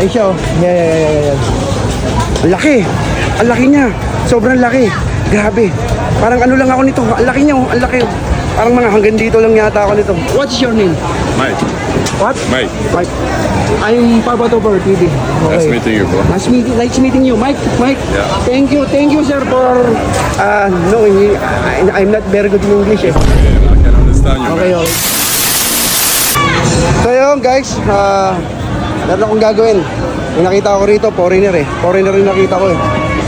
Ay siya oh. Yan. Ang laki. Ang laki niya. Sobrang laki. Grabe. Parang ano lang ako nito. Ang laki niya oh. Ang laki. Parang mga hanggang dito lang yata ako nito. What's your name? Mike. What? Mike. Mike. I'm Papato for TV. Nice meeting you, bro. Nice meeting you, Mike. Yeah. Thank you, sir, for knowing me. I'm not very good in English. Eh. Yeah, I can understand you. Okay, man. okay. So yun, guys. Meron akong gagawin. Yung nakita ko rito, foreigner eh. Foreigner yung nakita ko eh.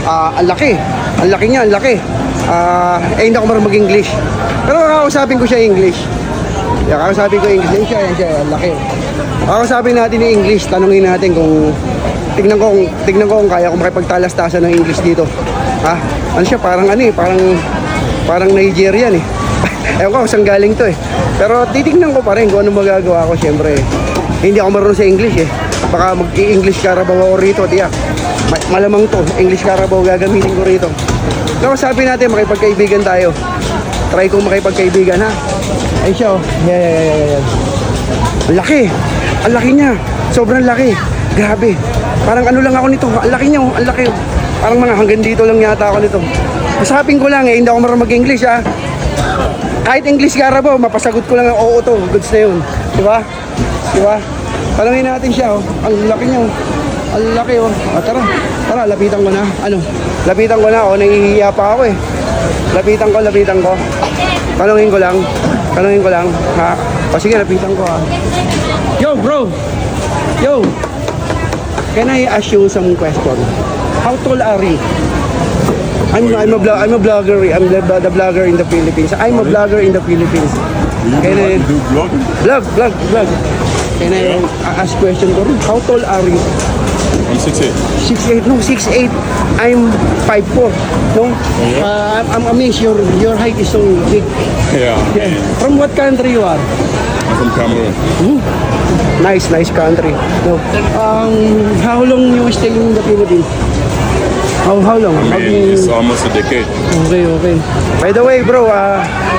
Ang laki. Ang laki niya, ang laki. Hindi ako marunong mag-English. Pero kakausapin ko siya English. Kakausapin ko English. Yan siya, ang laki. Kakausapin natin yung English. Tanungin natin kung tignan ko kung kaya ko makipagtalastasan ng English dito. Ano siya, parang ano eh, parang Nigerian eh. Ewan ko kung saan galing to eh. Pero titignan ko pa rin kung ano magagawa ko. Siyempre, hindi ako marunong sa English eh. Baka mag-i-English Carabao ako rito, tiyak. Malamang to, English Carabao gagamitin ko rito. Kakausapin natin, makipagkaibigan tayo. Try kong makipagkaibigan ha. Ay siya oh. Yan. Ang laki. Ang laki niya. Sobrang laki. Grabe. Parang ano lang ako nito. Ang laki niya oh. Ang laki. Parang mga hanggang dito lang yata ako nito. Masapin ko lang eh. Hindi ako marunong mag-English ha. Kahit English Carabao, mapasagot ko lang ang oo to. Goods na yun. Diba? Tanungin natin siya oh. Ang laki niya oh. Ang laki oh. Tara, lapitan ko na. Ano? Lapitan ko na oh. Nahihiya pa ako eh. Lapitan ko. Tanungin ko lang. Ha? O sige, lapitan ko ha. Yo, bro. Yo. Can I ask you some question? How tall are you? I'm a vlogger. I'm the vlogger in the Philippines. I'm a vlogger in the Philippines. Can I do vlogging? Vlog. Can I ask question for you? How tall are you? I'm 6'8". 6'8". No, 6'8". I'm 5'4". No? I'm amazed. Your height is so big. Yeah. From what country you are? I'm from Cameroon. Nice country. No. How long you stay in the Philippines? How long? I mean, it's almost a decade. Okay. By the way, bro,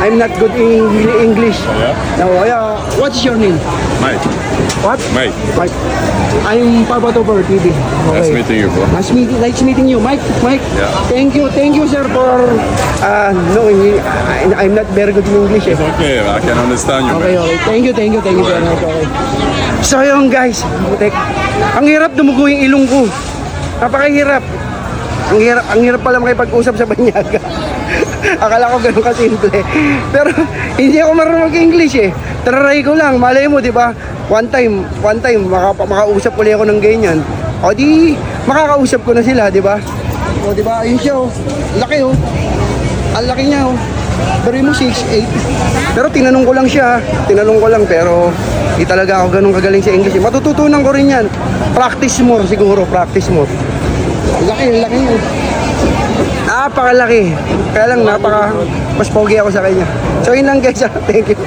I'm not good in English. Yeah? No, what's your name? Mike. What? Mike. I'm Papato for TV. Nice meeting you, bro. Nice meeting you, Mike. Yeah. Thank you, sir, for knowing me. I'm not very good in English. Eh. Okay, I can understand you, man. Okay. Thank you, sir. Okay. So yun, guys. Butek. Ang hirap dumugo yung ilong ko. Napakahirap. Ang hirap pala makipag-usap sa banyaga. Akala ko ganun kasimple. Pero hindi ako marunong mag-English eh. Try ko lang. Malay mo, di ba? One time, makausap ulit ako ng ganyan. O di, makakausap ko na sila, di ba? O di ba? Ayun siya oh. Laki oh. Ang laki niya oh. Pero mo 6'8". Pero tinanong ko lang siya. Pero di talaga ako ganun kagaling sa English. Matututunan ko rin yan. Practice more siguro. Laki niya. Napakalaki. Kaya lang mas pogi ako sa kanya. So yun lang guys. Thank you.